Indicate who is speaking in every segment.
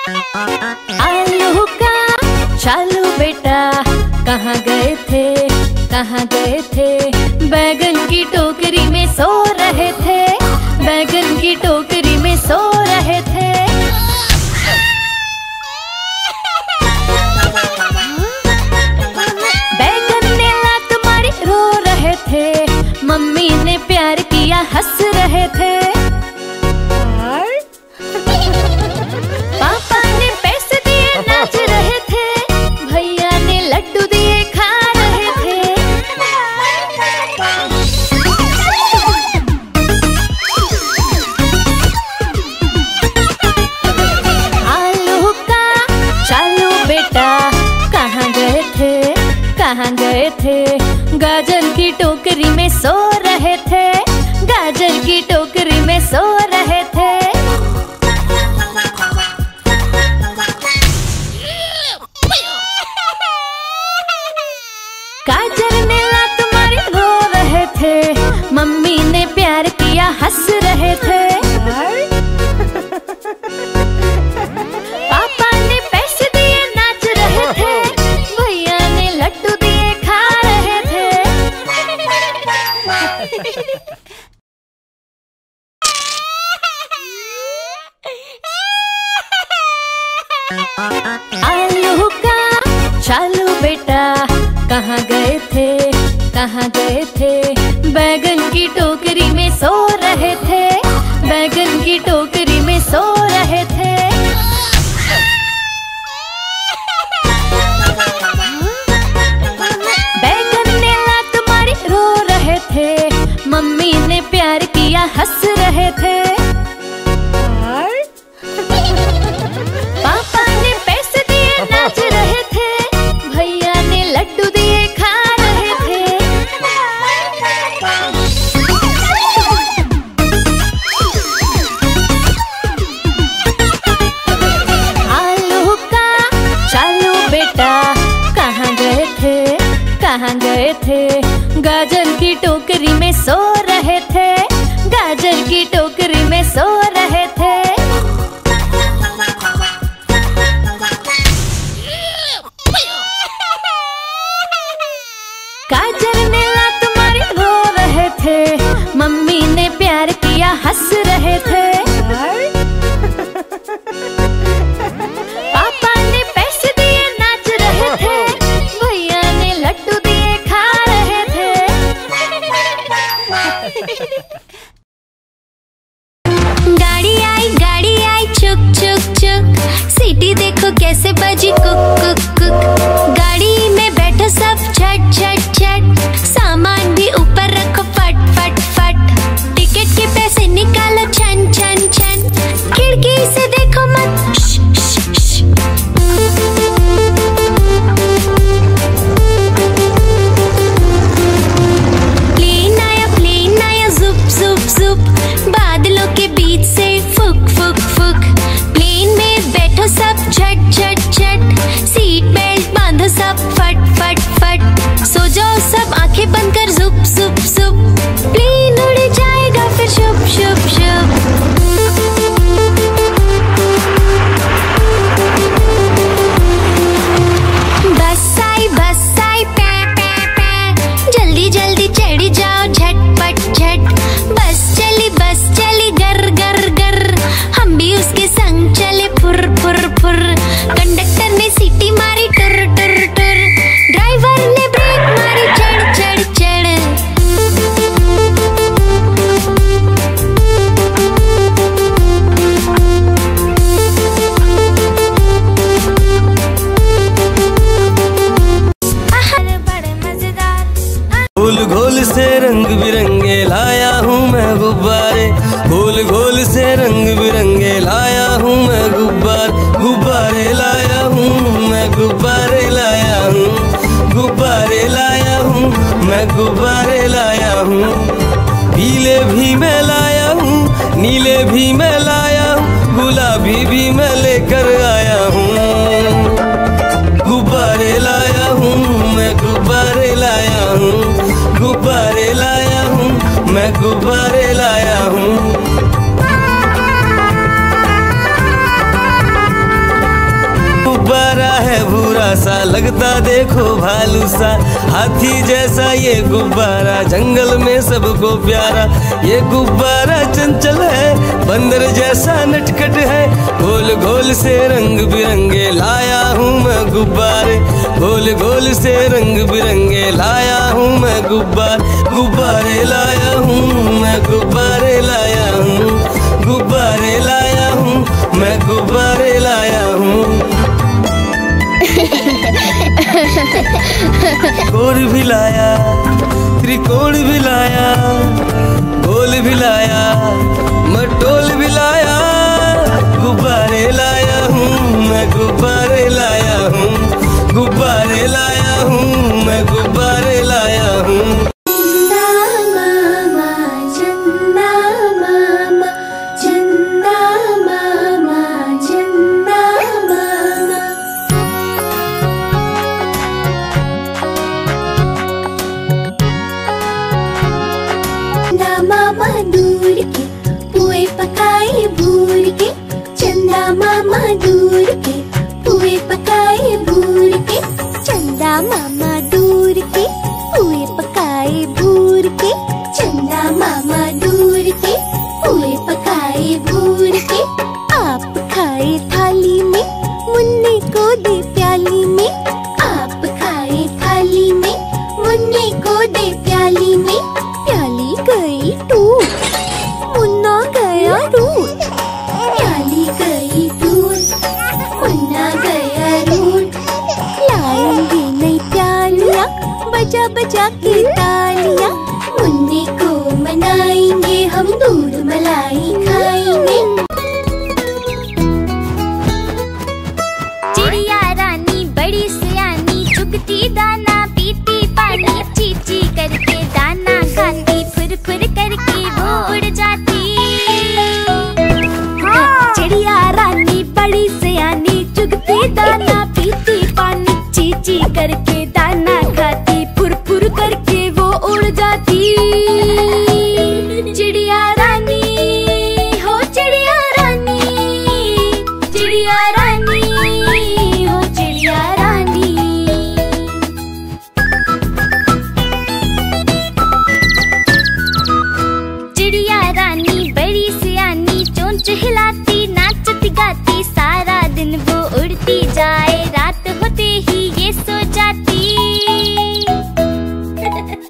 Speaker 1: आलू का चालू बेटा कहाँ गए थे, कहाँ गए थे? बैगन की टोकरी में सो रहे थे, बैगन की टोकरी में सो रहे थे। बैगन ने लात मारी रो रहे थे, मम्मी ने प्यार किया हंस रहे थे। पापा ने पैसे दिए नाच रहे थे, भैया ने लड्डू दिए खा रहे थे। आलू का चालू बेटा कहाँ गए थे, कहाँ गए थे? गाजर की टोकरी में सो रहे थे, गाजर की टोकरी में सो रहे थे। गाजर ने लात मारी रो रहे थे, मम्मी ने प्यार किया हंस रहे थे। पापा ने पैसे दिए नाच रहे थे, भैया ने लड्डू दिए खा रहे थे। आलू का चालू बेटा कहाँ गए थे, कहाँ गए थे? बैगन की टोकरी में सो रहे थे, बैगन की टोकरी में सो रहे थे। बैगन ने लात मारी रो रहे थे, मम्मी ने प्यार किया हंस रहे थे। पापा ने पैसे दिए नाच रहे थे, भैया ने लड्डू दिए खा रहे थे। आलू का चालू बेटा कहाँ गए थे, कहाँ गए थे? गाजर की टोकरी में सो रहे थे, गाजर की टोकरी में सो रहे थे। गाजर ने लात मारी रो रहे थे, मम्मी ने प्यार किया हंस रहे थे। पापा ने पैसे दिए नाच रहे थे, भैया ने लड्डू दिए खा रहे थे। गाड़ी आई चुक चुक चुक, सीटी देखो कैसे बजी कुक कुक कुक। गाड़ी में बैठो सब झट झट झट, सामान भी ऊपर रखो फट फट फट। टिकट के पैसे निकालो छन छन छन, खिड़की से देखो मत श, श, श। प्लेन आया जुप जुप जुप, बादलों के बीच से फुक फुक फुक। प्लेन में बैठो सब झट झट झट, सीट बेल्ट बांधो सब फट फट फट। सो जाओ सब आंखें बंद कर जुप जुप जुप, प्लेन उड़ जाएगा फिर शुप शुप शुप। बस आई पै पै पै, जल्दी जल्दी चढ़ी जाओ झटपट झट। बस चली गर गर गर, हम भी उसके संग चले फुर फुर फुर। कंडक्टर ने सीटी मारी टुर टुर टुर, ड्राइवर ने ब्रेक मारी चढ़ चढ़ चढ़।
Speaker 2: घोल घोल से रंग बिरंगे लाया हूँ मैं गुब्बारे, घोल घोल से रंग बिरंगे लाया हूँ मैं गुब्बारे लाया हूँ मैं, गुब्बारे लाया हूँ, गुब्बारे लाया हूँ मैं, गुब्बारे लाया हूँ। पीले भी मैं लाया हूँ, नीले भी मैं लाया हूँ, गुलाबी भी मैं लेकर आया हूँ। गुब्बारे लाया हूँ मैं, गुब्बारे लाया हूँ, गुब्बारे लाया हूँ मैं, गुब्बारे लाया हूँ। लगता देखो भालू सा, हाथी जैसा ये गुब्बारा जंगल में सबको प्यारा। ये गुब्बारा चंचल है, बंदर जैसा नटखट है, गोल गोल से रंग बिरंगे लाया हूँ मैं गुब्बारे, गोल गोल से रंग बिरंगे लाया हूँ मैं गुब्बारे लाया हूँ मैं, गुब्बारे लाया हूँ, गुब्बारे लाया हूँ मैं, गुब्बारे लाया हूँ। कोण भी लाया, त्रिकोण भी लाया, गोल भी लाया, मटोल भी लाया, गुब्बारे लाया हूँ मैं, गुब्बारे लाया हूँ, गुब्बारे लाया हूँ मैं, गुब्बारे लाया हूँ।
Speaker 1: मामा दूर के पुए पकाए भूर के, चंदा मामा दूर के पुए पकाए भूर के, चंदा मामा दूर के पुए पकाए भूर के, चंदा मामा दूर के पुए पकाए भूर के। आप खाए थाली में, मुन्ने को दे प्याली में, आप खाए थाली में, मुन्ने को दे प्याली में, प्याली गई टूट, मुन्ना गया रूठ, प्याली गई टूट, मुन्ना गया रूठ। लाएंगे नई प्यालियाँ बजा बजा के तालियाँ, मुन्ने को मनाएंगे हम, दूध मलाई खाएंगे। चिड़िया रानी बड़ी सियानी, चुगती दाना पीती पानी, चीची करके दाना खाती, फुर फुर करके वो उड़ जाती। चिड़िया रानी बड़ी सियानी, चुगती दाना पीती पानी, चीची करके दाना खाती, फुर फुर करके वो उड़ जाती। चिड़िया रानी हो चिड़िया रानी, चिड़िया रानी हो चिड़िया रानी। चिड़िया रानी बड़ी सियानी, चोंच हिलाती नाचती गाती, सारा दिन वो उड़ती जाए, रात होते ही ये सो जाती।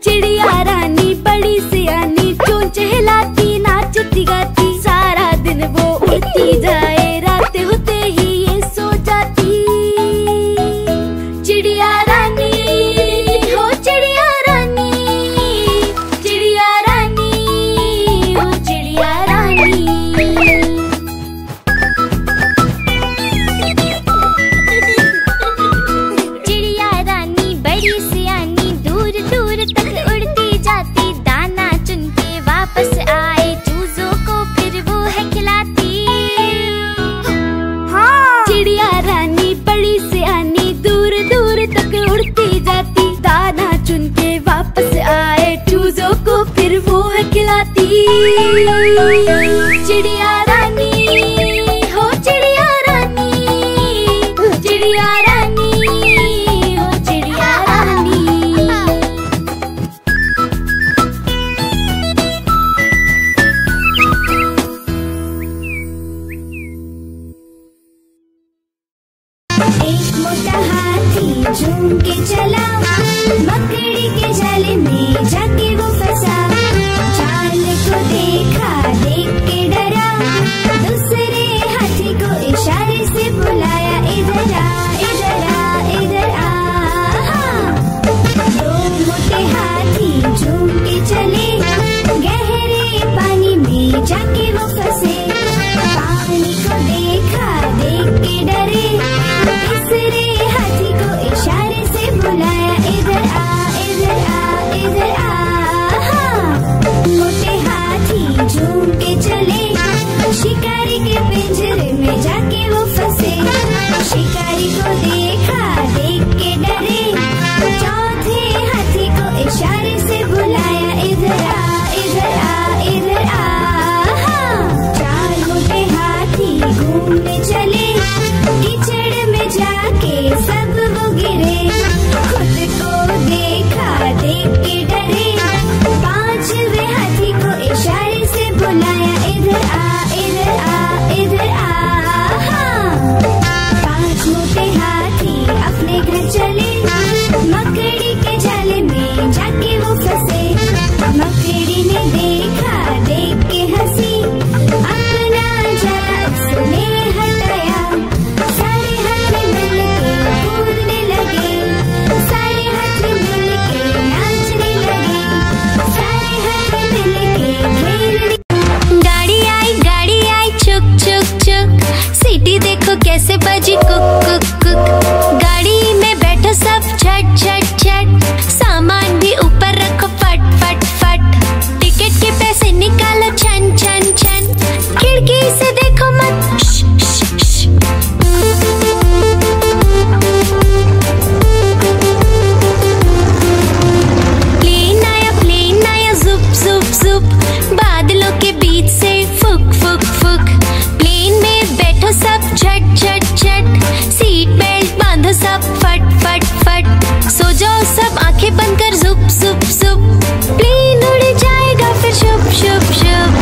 Speaker 1: चिड़िया रानी बड़ी सियानी, चोंच हिलाती नाचती गाती, सारा दिन वो उड़ती जाए, रात होते ही ये सो जाती। चिड़िया रानी हो चिड़िया रानी, चिड़िया रानी हो चिड़िया रानी। चिड़िया रानी बड़ी सियानी, दूर दूर तक उड़ती जाती, दाना चुन के वापस आए, चूजों को बुलाया इधर आ इधर आ इधर आ। हाँ। 5 मोटे हाथी अपने घर चले, मकड़ी के जाले में जाके वो फंसे। मकड़ी ने देखा, देख के हंसी, अपना जाला उसने हटाया। सारे हाथी मिलके कूदने लगे, सारे हाथी मिलके नाचने लगे, सारे हाथी मिलके खेलने। गाड़ी आई चुक चुक चुक, सीटी देखो कैसे बजी कुक कुक कुक। गाड़ी में बैठो सब झट झट झट, सामान भी ऊपर रखो फट फट फट। टिकट के पैसे निकालो छन छन छन, खिड़की से देखो मत श, श, श। प्लेन आया जुप जुप जुप, बादलों के बीच से फुक फुक फुक। प्लेन में बैठो सब झट झट झट, सीट बेल्ट बांधो सब फट फट फट। सो जाओ सब आंखें बंद कर जुप जुप जुप, प्लेन उड़ जाएगा फिर शुप शुप शुप।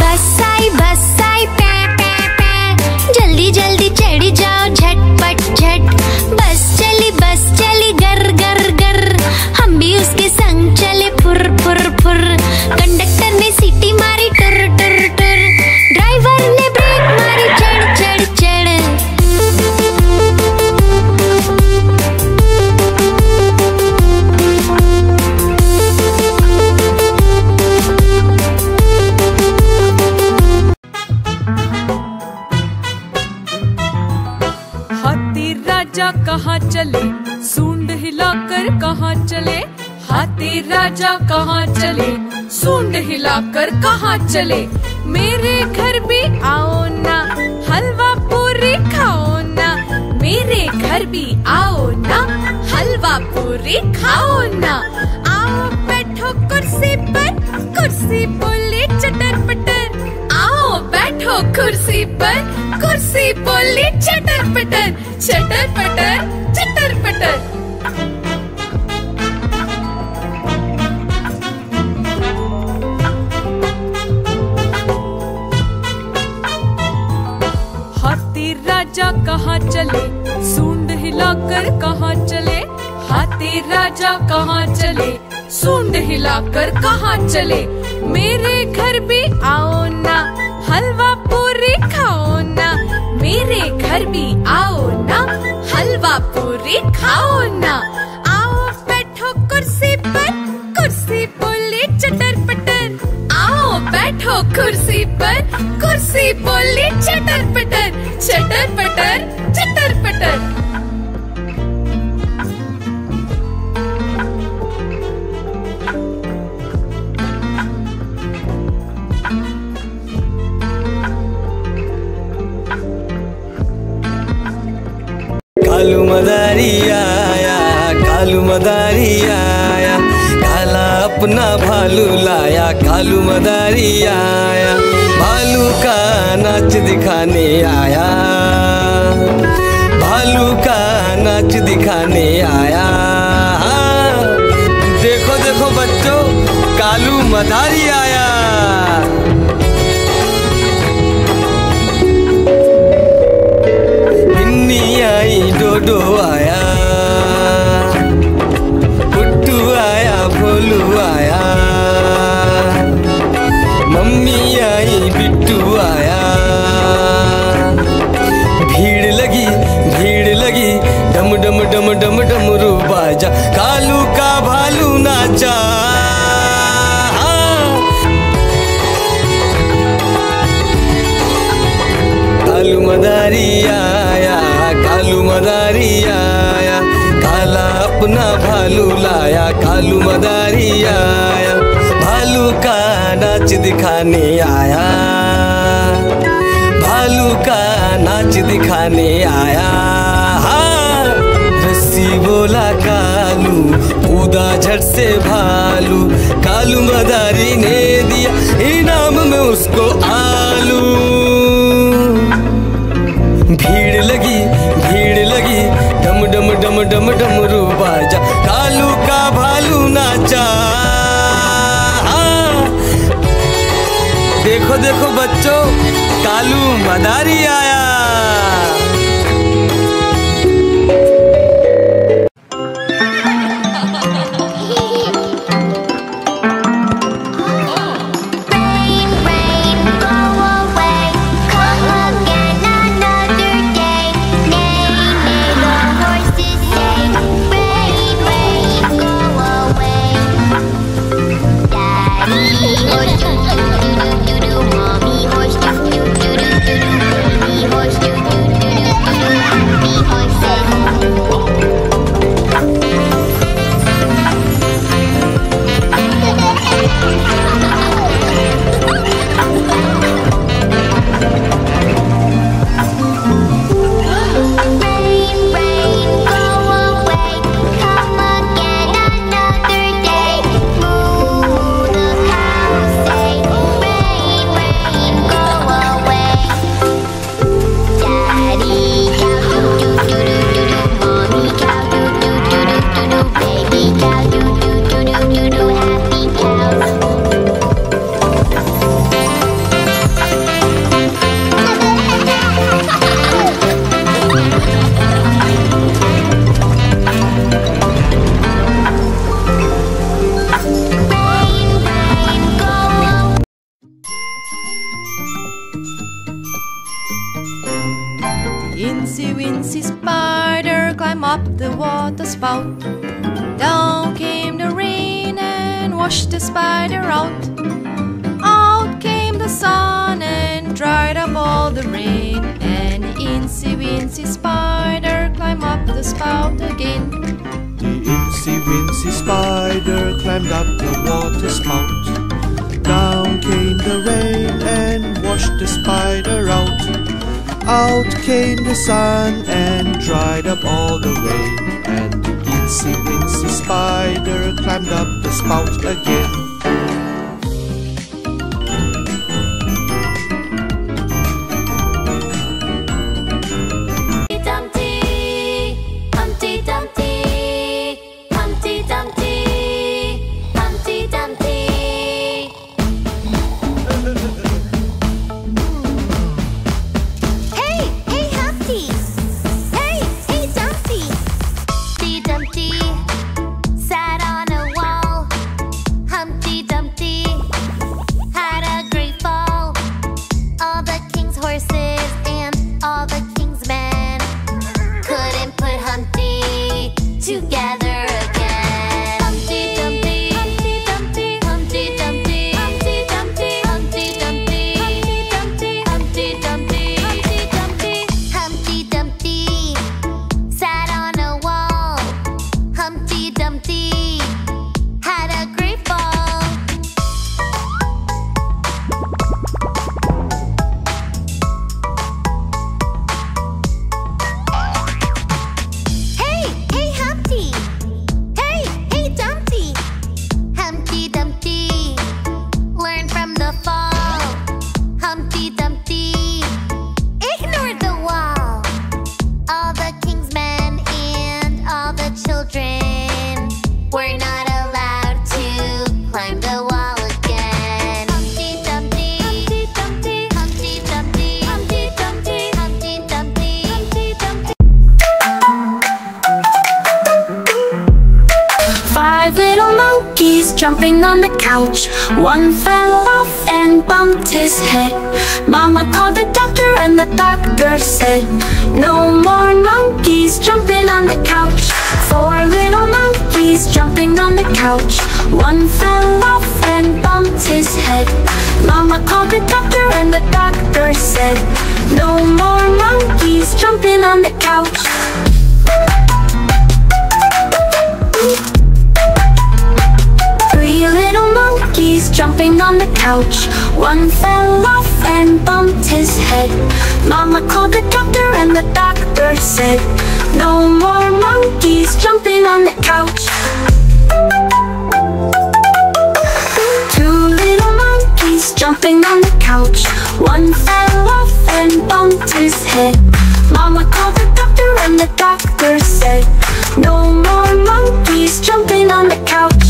Speaker 1: बस आई पै पै पै, जल्दी जल्दी चढ़ जाओ झटपट झट। बस चली गर गर गर, हम भी उसके संग चले फुर फुर फुर। कंडक्टर ने सीटी मारी टुर टुर टुर, ड्राइवर ने ब्रेक मारी चढ़ चढ़ चढ़।
Speaker 3: हाथी राजा कहाँ चले, सूंड हिलाकर कहाँ चले। हाथी राजा कहाँ चले, सूंड हिलाकर कहाँ चले। मेरे घर भी आओ ना, हलवा पूरी खाओ ना। मेरे घर भी आओ ना, हलवा पूरी खाओ ना। आओ बैठो कुर्सी पर, कुर्सी बोले चटर पटर। आओ बैठो कुर्सी पर, कुर्सी बोली चटर पटर चटर पटर चटर पटर। हाथी राजा कहाँ चले, सूंड हिलाकर कहाँ चले। हाथी राजा कहाँ चले, सूंड हिलाकर कहाँ चले। मेरे घर भी आओ ना, हलवा पूरी खाओ ना। मेरे घर भी आओ ना, हलवा पूरी खाओ ना। आओ बैठो कुर्सी पर, कुर्सी बोली चटर पटर। आओ बैठो कुर्सी पर, कुर्सी बोली चटर पटर चटर पटर चटर पटर।
Speaker 2: कालू मदारी आया, कालू मदारी आया, काला अपना भालू लाया। कालू मदारी आया, भालू का नाच दिखाने आया, भालू का नाच दिखाने आया। देखो देखो बच्चों, कालू मदारी आया। आई डोडो आया, पुट्टू आया, भोलू आया, मम्मी आई, बिट्टू आया। भीड़ लगी डम डम डम डम डमरू बाजा, कालू का भालू नाचा। कालू मदारी आया, कालू मदारी आया, काला अपना भालू लाया। कालू मदारी आया, भालू का नाच दिखाने आया, भालू का नाच दिखाने आया। रस्सी बोला कालू, कूदा झट से भालू। कालू मदारी ने दिया इनाम में उसको आलू। भीड़ लगी डम डम डम डम डमरू बाजा, देखो बच्चों, कालू मदारी आया।
Speaker 4: Incy wincy spider climbed up the water spout. Down came the rain and washed the spider out. Out came the sun and dried up all the rain. And incy wincy spider climbed up the spout again.
Speaker 5: The incy wincy spider climbed up the water spout. Down came the rain and washed the spider out. Out came the sun and dried up all the rain. And the incy wincy spider climbed up the spout again.
Speaker 1: Together again. Humpty Dumpty, Humpty Dumpty, Humpty Dumpty, Humpty Dumpty, Humpty Dumpty, Humpty Dumpty, Humpty Dumpty, Humpty Dumpty. Humpty Dumpty sat on a wall. Humpty Dumpty had a great fall. We're not allowed to climb the wall again. Humpty Dumpty, Humpty Dumpty, Humpty Dumpty, Humpty Dumpty, Humpty Dumpty, Humpty Dumpty.
Speaker 6: 5 little monkeys jumping on the couch. One fell off and bumped his head. Mama called the doctor and the doctor said, no more monkeys jumping on the couch. 4 little monkeys jumping on the couch. One fell off and bumped his head. Mama called the doctor and the doctor said, no more monkeys jumping on the couch. 3 little monkeys jumping on the couch. One fell off and bumped his head. Mama called the doctor and the doctor said, no more monkeys jumping on the couch. 2 little monkeys jumping on the couch. One fell off and bumped his head. Mama called the doctor and the doctor said, no more monkeys jumping on the couch.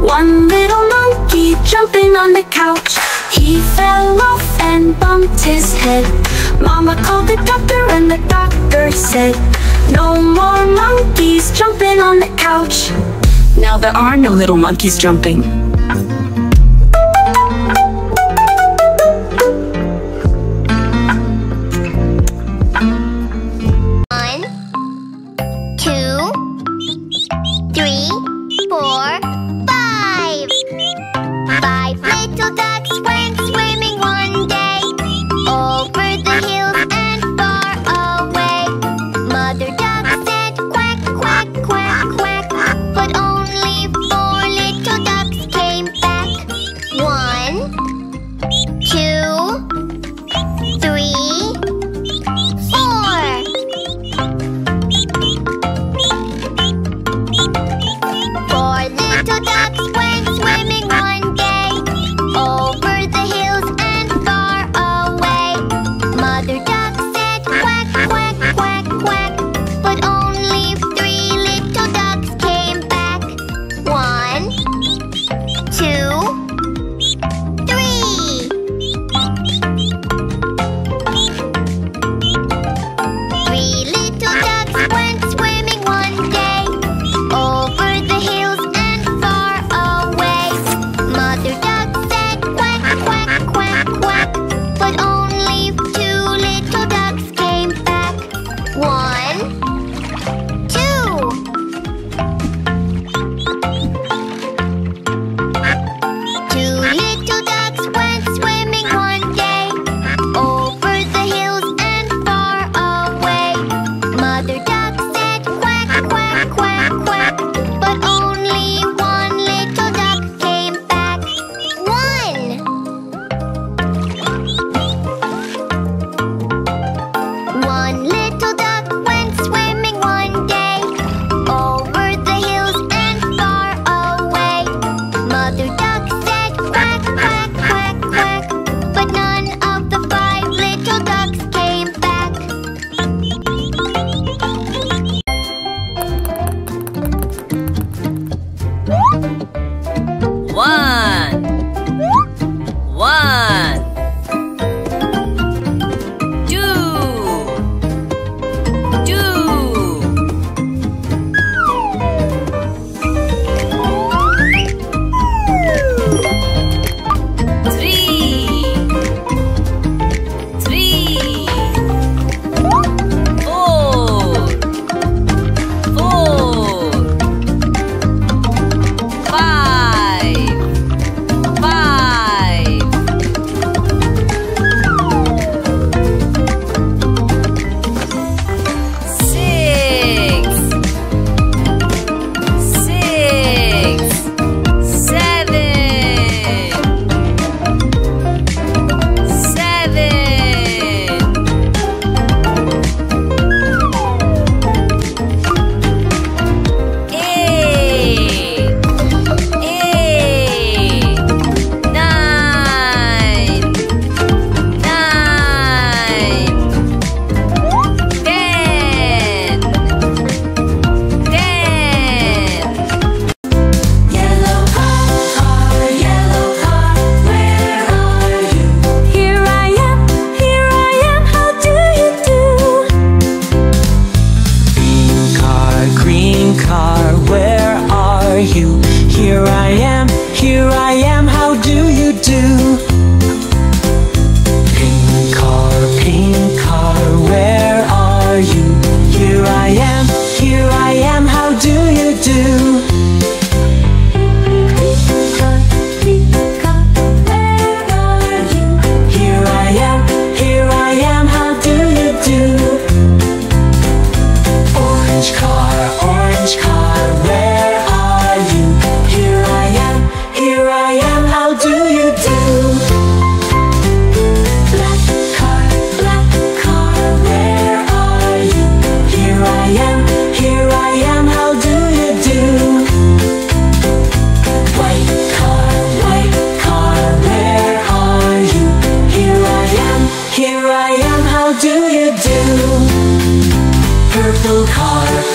Speaker 6: 1 little monkey jumping on the couch. He fell off head. Mama called the doctor and the doctor said, no more monkeys jumping on the couch.
Speaker 7: Now there are no little monkeys jumping.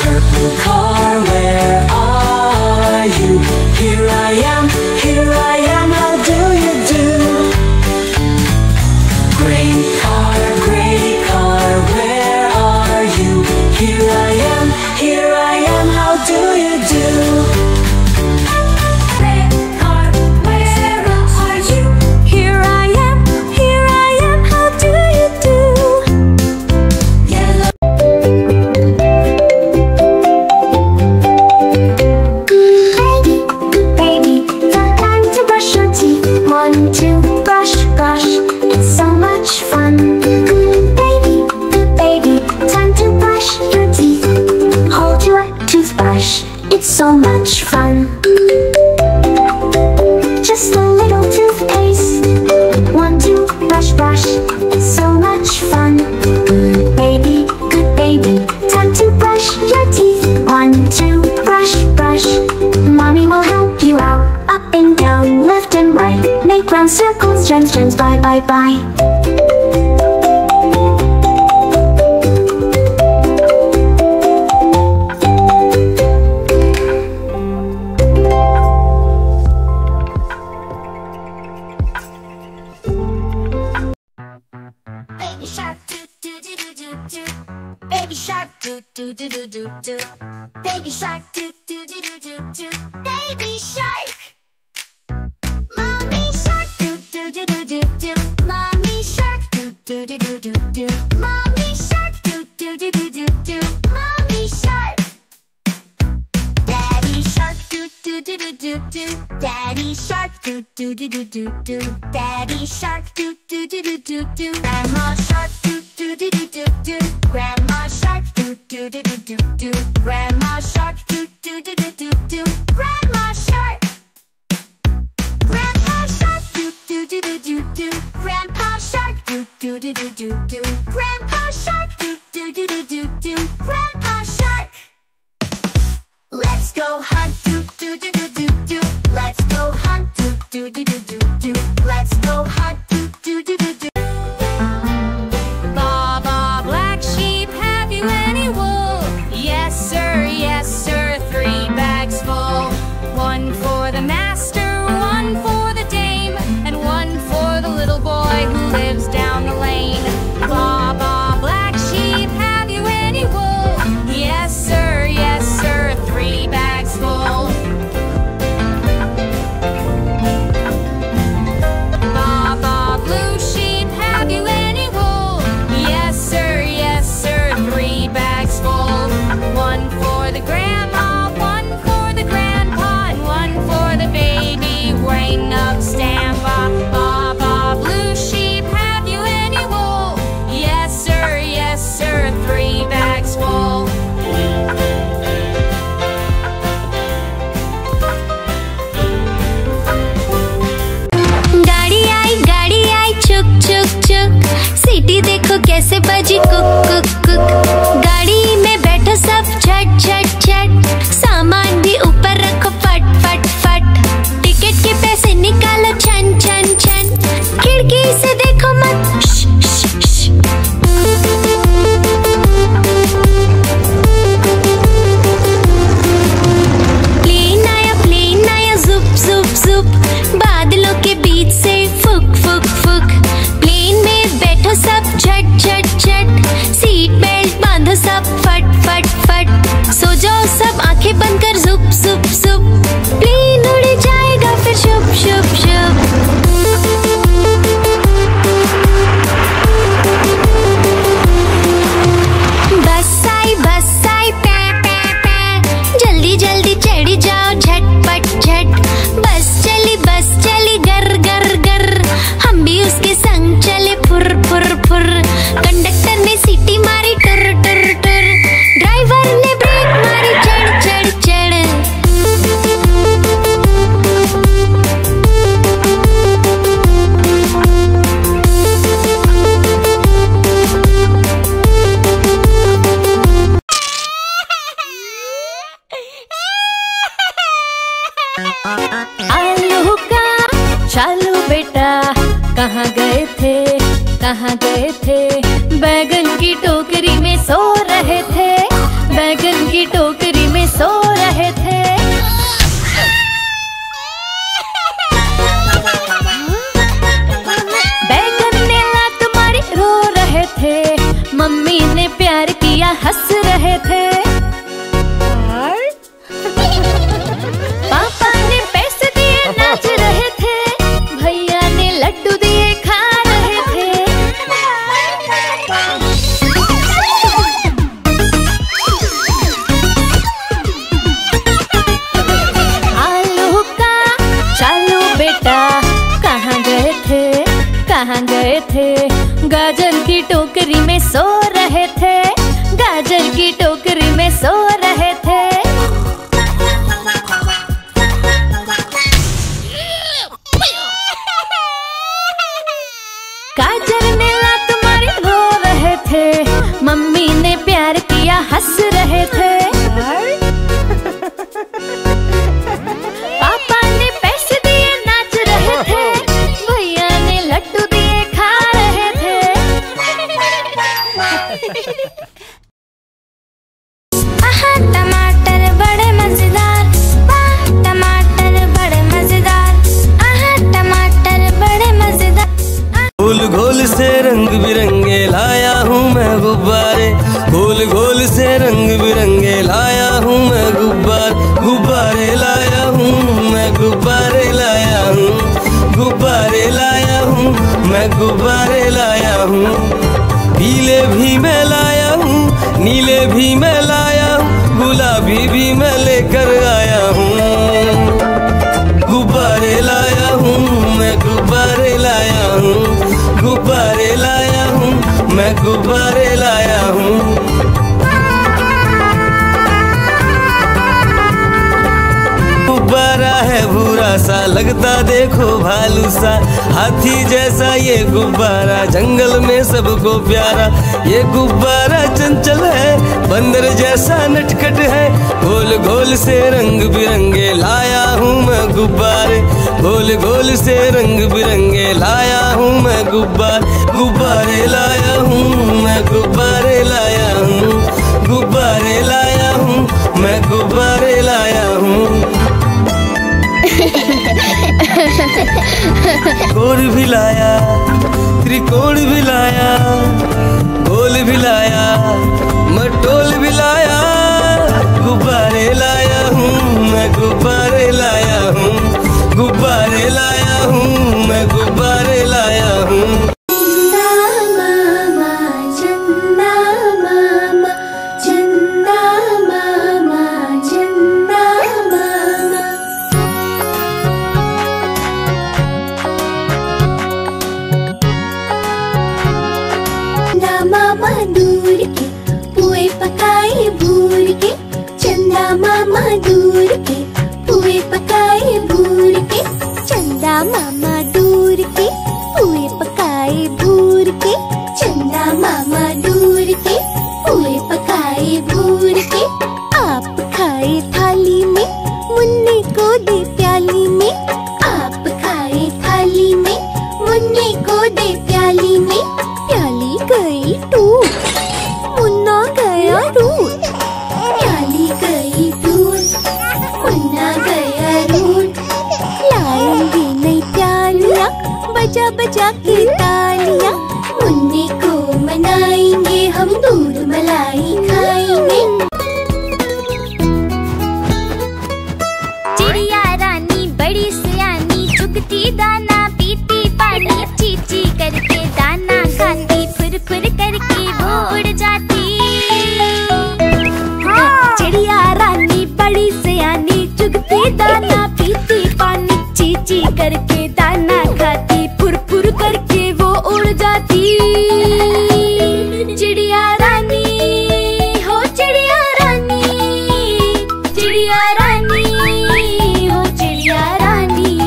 Speaker 6: Purple car, where are you? Here I am, how do you do? Green car, so much fun. Just a little toothpaste, one toothbrush, brush, so much fun. Baby, good baby, time to brush your teeth. 1, 2, brush, brush. Mommy will help you out. Up and down, left and right. Make round circles, gems, gems, bye, bye, bye.
Speaker 1: Baby shark, do do do do do do. Baby shark, do do do do do do. Baby shark, do do do do do do. Baby shark. Mommy shark, do do do do do do. Mommy shark, do do do do do do. Mommy shark, do do do do do do. Mommy shark. Daddy shark, do do do do do do. Daddy shark, do do do do do do. Daddy shark, do do do do do do. Grandma shark, do do do do do do. Grandma shark, do do do do do do. Grandma shark, do do do do do do. Grandma shark. Grandpa shark, do do do do do do. Grandpa shark, do do do do do do. Grandpa shark, do do do do do do. Grandpa shark. Let's go hunt, do do do do do do. Let's go hunt, do do do do do do. Let's go hunt, do do do do do.
Speaker 3: Baa baa, black sheep, have you any wool? Yes sir, 3 bags full. 1 for the master, 1 for the dame, and 1 for the little boy who lives down the lane. Baa baa, black sheep, have you any wool? Yes sir, 3 bags full. Baa baa, blue sheep, have you any wool? Yes sir, 3 bags full. 1 for the grandma, 1 for the grandpa, and 1 for the baby wearing up Stampa. Baa baa, blue sheep, have you any wool? Yes sir, 3 bags full.
Speaker 1: गाड़ी आई चुक चुक चुक। सीटी देखो कैसे बजी cook cook cook. गाड़ी में बैठो सब झट झट झट। सामान भी ऊपर रखो फट फट फट। टिकट के पैसे निकालो छन छन छन। खिड़की से देखो मत श, श, श। प्लेन आया जुप जुप जुप। बादलों के बीच से फुक फुक फुक। प्लेन में बैठो सब झट झट झट। सीट बेल्ट बांधो सब फट फट फट। सो जाओ सब आंखें बंद कर जुप जुप जुप। प्लेन उड़ जाएगा फिर शुप शुप शुप। बस आई पे पे पे। जल्दी जल्दी चढ़ी जाओ झटपट झट। बस चली गर गर गर। हम भी उसके संग चले फुर फुर फुर। कंडक्टर ने सीटी मारी टुर टुर टुर। ड्राइवर ने ब्रेक मारी चढ़ चढ़ चढ़।
Speaker 3: आलू का चालू बेटा, कहाँ गए थे? बैगन की टोकरी में सो रहे थे। बैगन की टोकरी में सो रहे थे। बैगन ने लात मारी रो रहे थे। मम्मी ने प्यार किया हंस रहे थे। पापा ने पैसे दिए नाच रहे थे। भैया ने लड्डू दिए खा रहे थे। आलू का चालू बेटा, कहाँ गए थे? गाजर की टोकरी में सो रहे थे। गाजर की टोकरी में सो रहे थे।
Speaker 2: भी मैं लाया हूँ, गुलाबी भी मैं लेकर आया हूँ। गुब्बारे लाया हूँ मैं, गुब्बारे लाया हूँ, गुब्बारे लाया हूँ मैं, गुब्बारे लाया हूँ। गुब्बारा है भूरा सा, लगता देखो भालू सा, हाथी जैसा ये गुब्बारा, जंगल में सबको प्यारा। ये गुब्बारा चंचल है, बंदर जैसा नटखट है, गोल गोल से रंग बिरंगे लाया हूँ मैं गुब्बारे, गोल गोल से रंग बिरंगे लाया हूँ मैं गुब्बारे। गुब्बारे लाया हूँ मैं, गुब्बारे लाया हूँ, गुब्बारे लाया हूँ मैं, गुब्बारे लाया हूँ। गोल भी लाया, त्रिकोण भी लाया, गोल भी लाया, मटोल भी लाया। गुब्बारे लाया हूँ मैं, गुब्बारे लाया हूँ, गुब्बारे लाया हूँ मैं, गुब्बारे लाया हूँ।
Speaker 1: मामा दूर के पुए पकाए भूर के, चंदा मामा दूर के पुए पकाए भूर के, चंदा मामा दूर के पुए पकाए भूर के। आप खाए थाली में, मुन्ने को दे प्याली में, आप खाए थाली में, मुन्ने को दे प्याली में। प्याली गई टूट, मुन्ना गया रूठ, प्याली गई टूट, मुन्ना गया रूठ। लाएंगे नई प्यालियाँ, बजा बजा के तालियाँ, मुन्ने को मनाएंगे हम, दूध मलाई खाएंगे। चिड़िया रानी बड़ी सियानी, चुगती दाना पीती पानी, चीची करके दाना खाती, फुर फुर करके वो उड़ जाती। चिड़िया रानी बड़ी सियानी, चुगती दाना पीती पानी, चीची करके दाना खाती, फुर फुर करके वो उड़ जाती। चिड़िया रानी हो चिड़िया रानी, चिड़िया रानी हो चिड़िया रानी।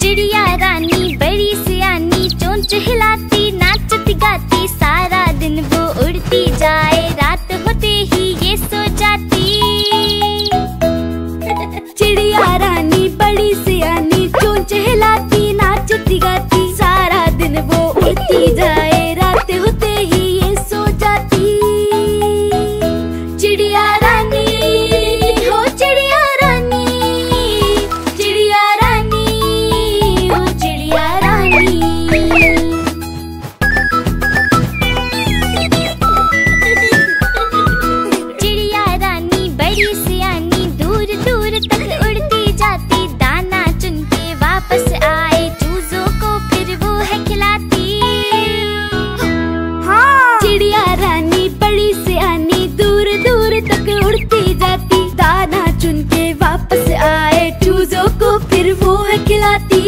Speaker 1: चिड़िया रानी बड़ी सियानी, चोंच हिलाती नाचती गाती, सारा दिन वो उड़ती जाए, रात होते ही ये सो जाती। चिड़िया रानी बड़ी सियानी, चोंच हिलाती नाचती गाती, सारा दिन वो उड़ती जाए, रात होते ही ये सो जाती। चिड़िया रानी हो चिड़िया रानी, चिड़िया रानी हो चिड़िया रानी। चिड़िया रानी बड़ी सियानी, दूर दूर तक उड़ती जाती, दाना चुन के वापस आए, चूजों को फिर वो है खिलाती। चिड़िया रानी बड़ी सियानी, दूर दूर तक उड़ती जाती, दाना चुन के वापस आए, चूजों को फिर वो है खिलाती।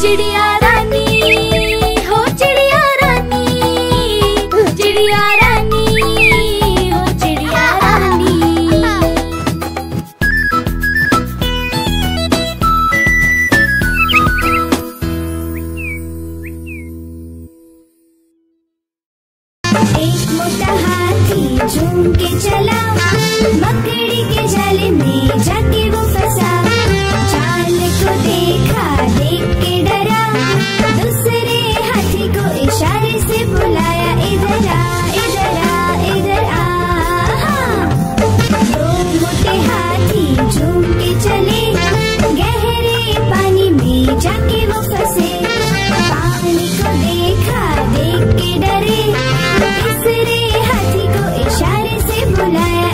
Speaker 1: चिड़िया रानी हो चिड़िया रानी, चिड़िया रानी हो चिड़िया रानी। एक मोटा हाथी झूम के चला, मकड़ी के जाल में जाके वो फंसा, जाल को देखा देख के डरा, दूसरे हाथी को इशारे से बुलाया, इधर आ इधर आ इधर आ। दो मोटे हाथी झूम के चले, गहरे पानी में जाके वो फंसे, पानी को देखा देख के डरे, तीसरे हाथी को इशारे से बुलाया,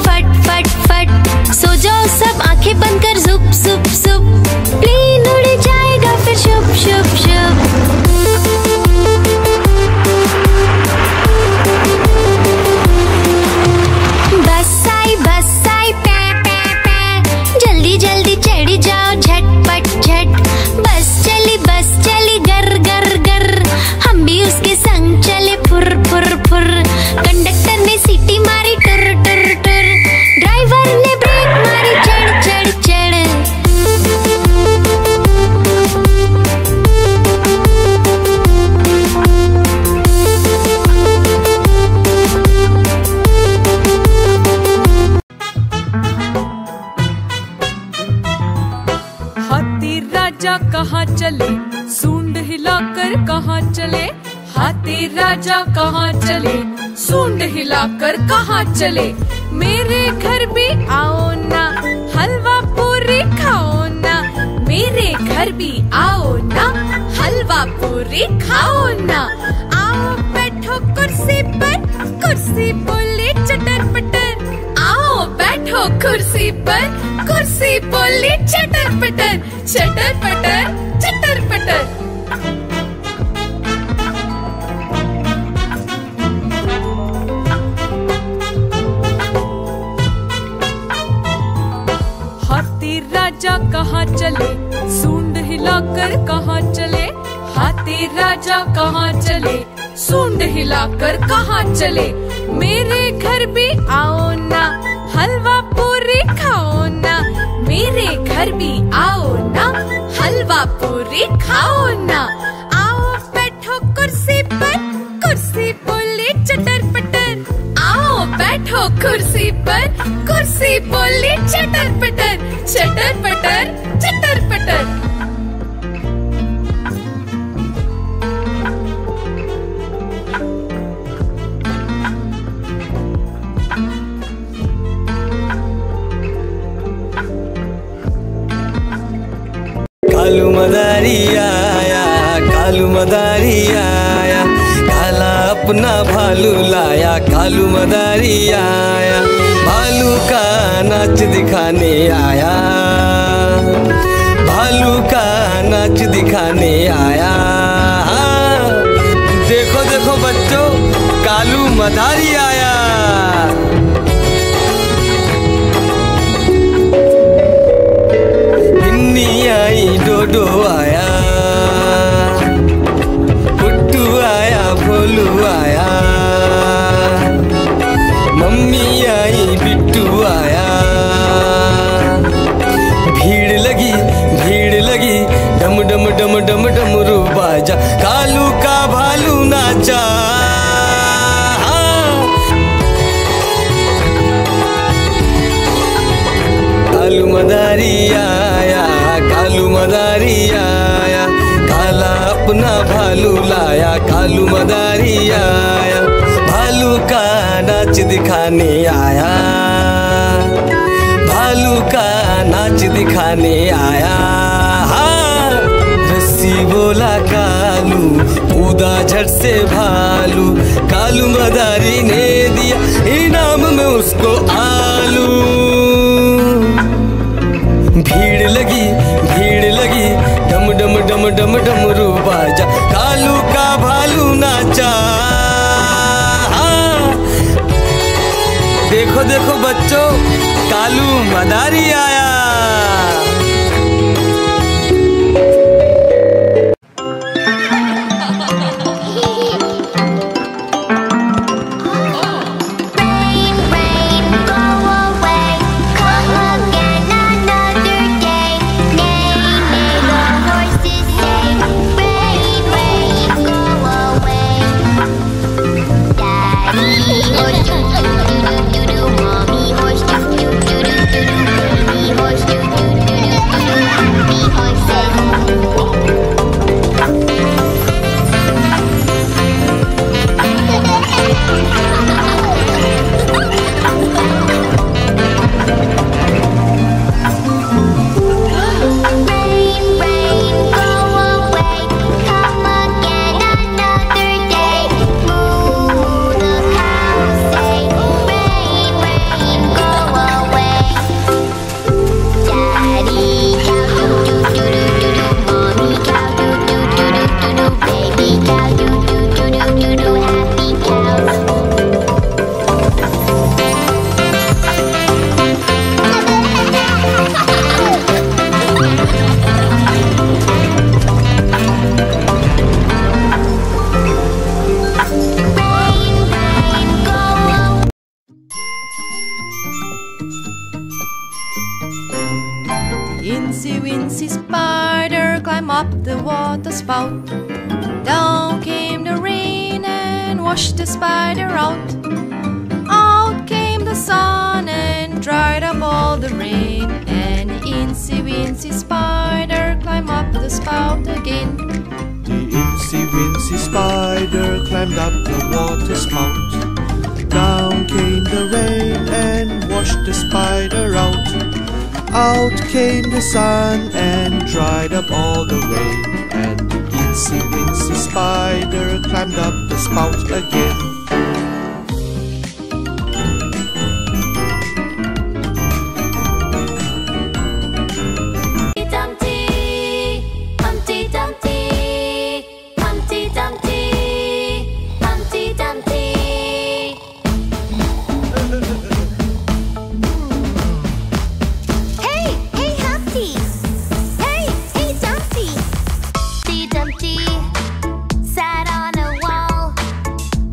Speaker 1: फट फट फट फट। सो जाओ सब आंखें बंद कर जुप जुप जुप, प्लेन उड़ जाएगा फिर शुभ शुभ शुभ। बस आई पे पे पे, जल्दी जल्दी चढ़ जाओ झटपट झट। बस चली गर गर गर, हम भी उसके संग चले फुर फुर फुर। कंडक्टर ने सीटी मारी टुर टुर टुर, ड्राइवर ने ब्रेक मारी चढ़ चढ़ चढ़।
Speaker 3: हाथी राजा कहाँ चले, सूंड हिलाकर कहाँ चले। हाथी राजा कहाँ चले, सूंड हिलाकर कहाँ चले। मेरे घर भी आओ ना, हलवा पूरी खाओ ना। मेरे घर भी आओ ना, हलवा पूरी खाओ ना। आओ बैठो कुर्सी पर, कुर्सी बोले चटर पटर। आओ बैठो कुर्सी पर, कुर्सी बोली चटर पटर। चटर पटर चटर पटर। हाथी राजा कहाँ चले, सूंड हिलाकर कहाँ चले। हाथी राजा कहाँ चले, सूंड हिलाकर कहाँ चले। मेरे घर भी आओ ना, हलवा पूरी खाओ ना। मेरे घर भी आओ ना, हलवा पूरी खाओ ना। आओ बैठो कुर्सी पर, कुर्सी बोले चटर पटर। आओ बैठो कुर्सी पर, कुर्सी बोले चटर पटर। चटर पटर चटर पटर।
Speaker 2: कालू मदारी आया, कालू मदारी आया, काला अपना भालू लाया। कालू मदारी आया, भालू का नाच दिखाने आया। भालू का नाच दिखाने आया। देखो देखो बच्चों, कालू मदारी आया। आई डोडो आया, पुट्टू आया, भोलू आया। मम्मी आई, बिट्टू आया। भीड़ लगी, डम डम डम डम डमरू बाजा। कालू का भालू नाचा। कालू मदारी आया, कालू मदारी आया, काला अपना भालू लाया। कालू मदारी आया, भालू का नाच दिखाने आया। भालू का नाच दिखाने आया। रस्सी बोला कालू, कूदा झट से भालू। कालू मदारी ने दिया इनाम में उसको आलू। भीड़ लगी, डम डम डम डम डमरू बाजा। कालू का भालू नाचा। देखो देखो बच्चों, कालू मदारी आया।
Speaker 1: Mommy horse,
Speaker 4: Incy Wincy Spider climbed up the water spout. Down came the rain and washed the spider out. Out came the sun and dried up all the rain. And Incy Wincy Spider climbed up the spout again.
Speaker 5: The Incy Wincy Spider climbed up the water spout. Down came the rain and washed the spider out. Out came the sun and dried up all the rain. And the Incy Wincy Spider climbed up the spout again.
Speaker 1: Humpty Dumpty, Humpty Dumpty, Humpty Dumpty. Hey, hey Humpty! Hey, hey Dumpty! Humpty Dumpty sat on a wall.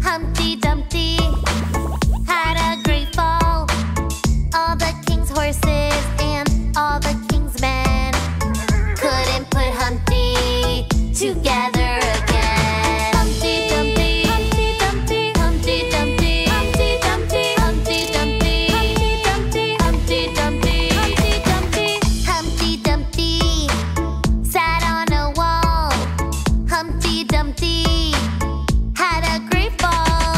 Speaker 1: Humpty Dumpty had a great fall. All the king's horses and all the king's men couldn't put Humpty together again. Humpty Dumpty, Humpty Dumpty, Humpty Dumpty, Humpty Dumpty, Humpty Dumpty, Humpty Dumpty, Humpty Dumpty, Humpty Dumpty. Humpty Dumpty sat on a wall. Humpty Dumpty had a great fall.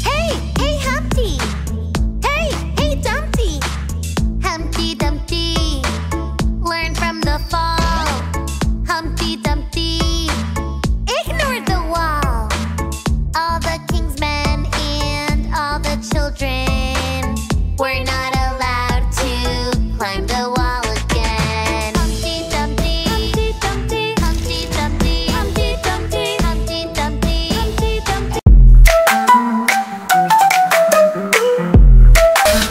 Speaker 1: Hey, hey Humpty! Hey, hey Dumpty! Humpty Dumpty learned from the fall. Humpty Dumpty ignored the wall. All the king's men and all the children were not allowed to climb the wall again. Humpty Dumpty, Humpty Dumpty, Humpty Dumpty, Humpty Dumpty, Humpty Dumpty, Humpty Dumpty.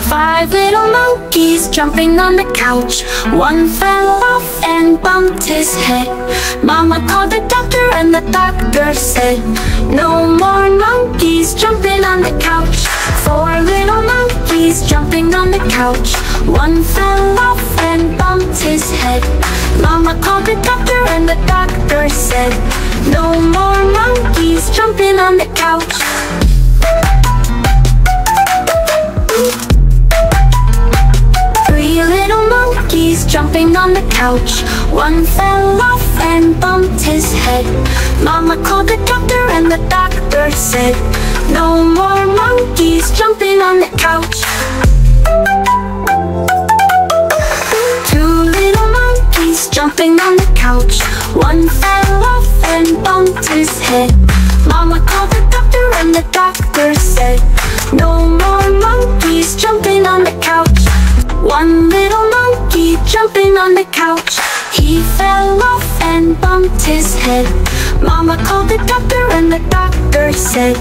Speaker 6: Five little monkeys jumping on the couch. One fell off and bumped his head. Mama called the doctor and the doctor said, no more monkeys jumping on the couch. Four little monkeys jumping on the couch. One fell off and bumped his head. Mama called the doctor and the doctor said, no more monkeys jumping on the couch. Three little monkeys jumping on the couch. One fell off and bumped his head. Mama called the doctor and the doctor said, no more monkeys jumping on the couch. Two little monkeys jumping on the couch. One fell off and bumped his head. Mama called the doctor and the doctor said, no more monkeys jumping on the couch. One little monkey jumping on the couch. He fell off and bumped his head. Mama called the doctor and the doctor said,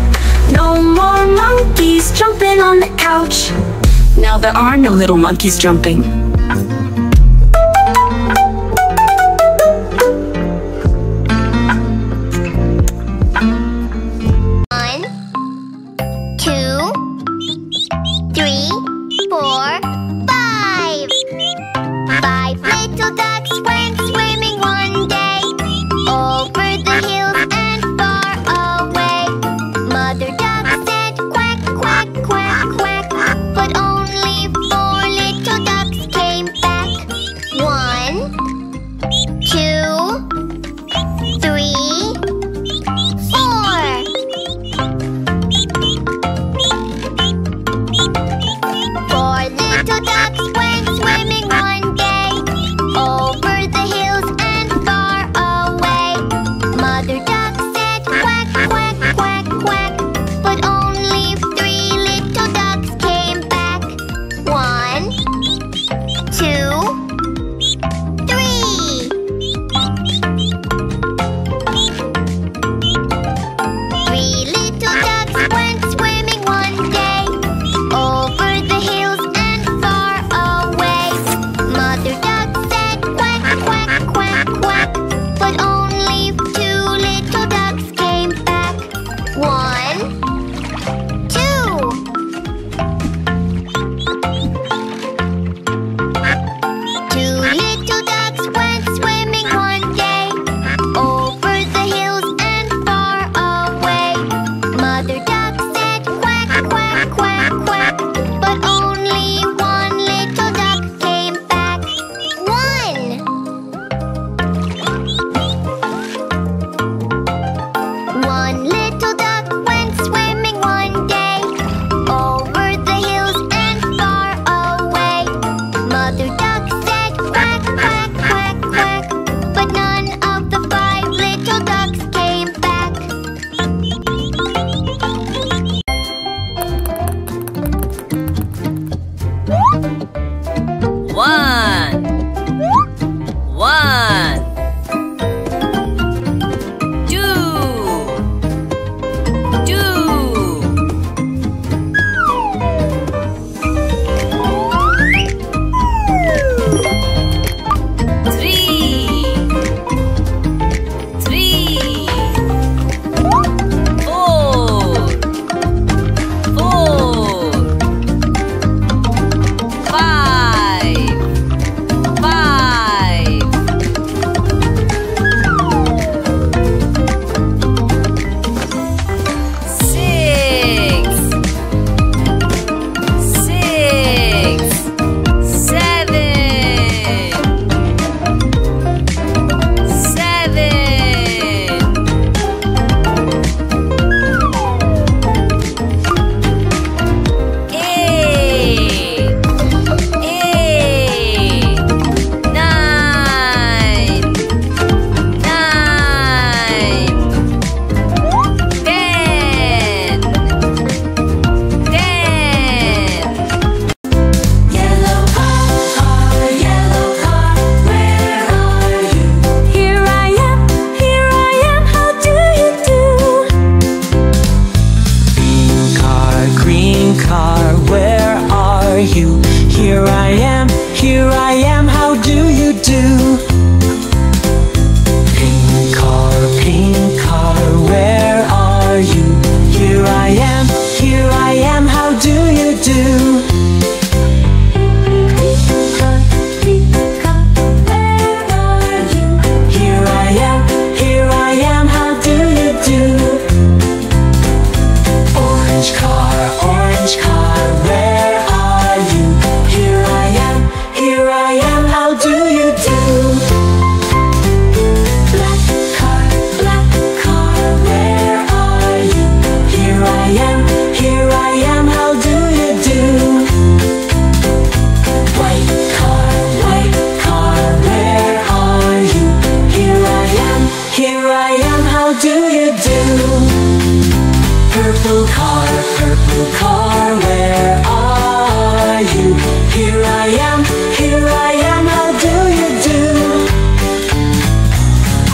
Speaker 6: no more monkeys jumping on the couch.
Speaker 7: Now there are no little monkeys jumping.
Speaker 1: One, two, three, four, five. Five little ducks went swimming one day over the hills and far away. Mother duck said quack, quack, quack, quack, but only four little ducks came.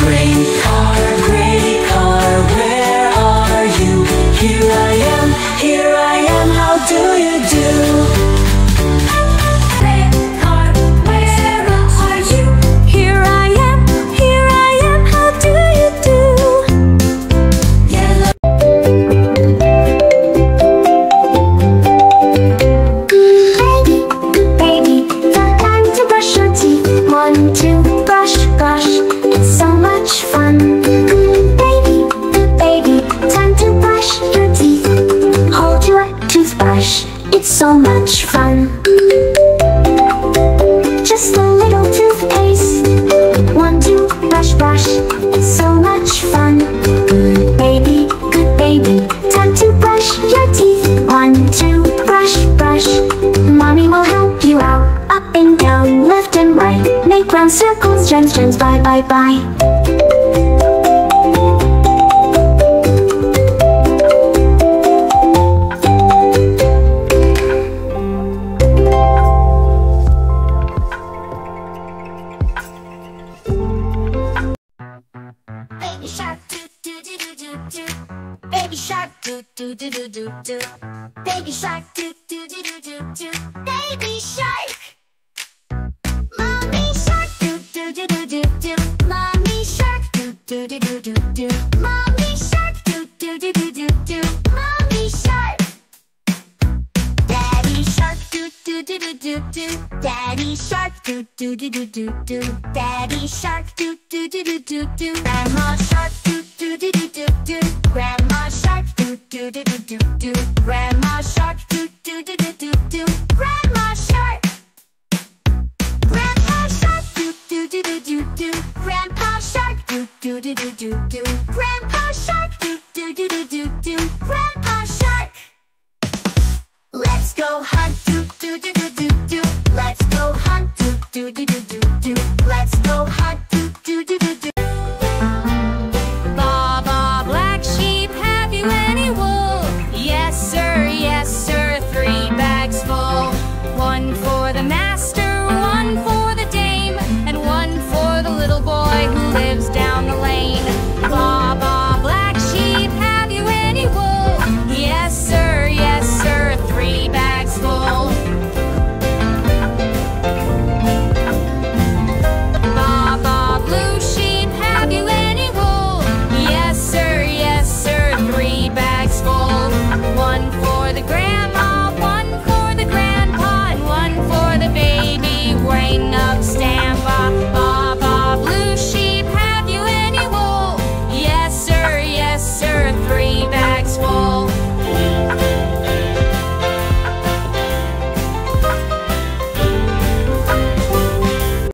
Speaker 7: Great car, where are you? Here I am, how do you do? Great car, where are you? Here I am, how do you do? Yellow.
Speaker 6: Baby, got time to brush your teeth. 1, 2, brush, it's so much fun. Baby, time to brush your teeth. Hold your toothbrush, it's so much fun. Just a little toothpaste. 1, 2, brush, it's so much fun. Good baby, time to brush your teeth. 1, 2, brush, mommy will help you out. Up and down, left and right, make round circles, gems, bye. Baby shark, do. Baby shark, do. Baby shark, do. Baby shark. Mommy shark, do. Mommy shark, do. Mommy shark, do. Mommy shark. Daddy shark, do. Daddy shark, do. Daddy shark, do. Grandma shark, do. Grandma shark, do. Grandma shark, do. Grandma shark. Grandpa shark, do. Grandpa shark, do. Grandpa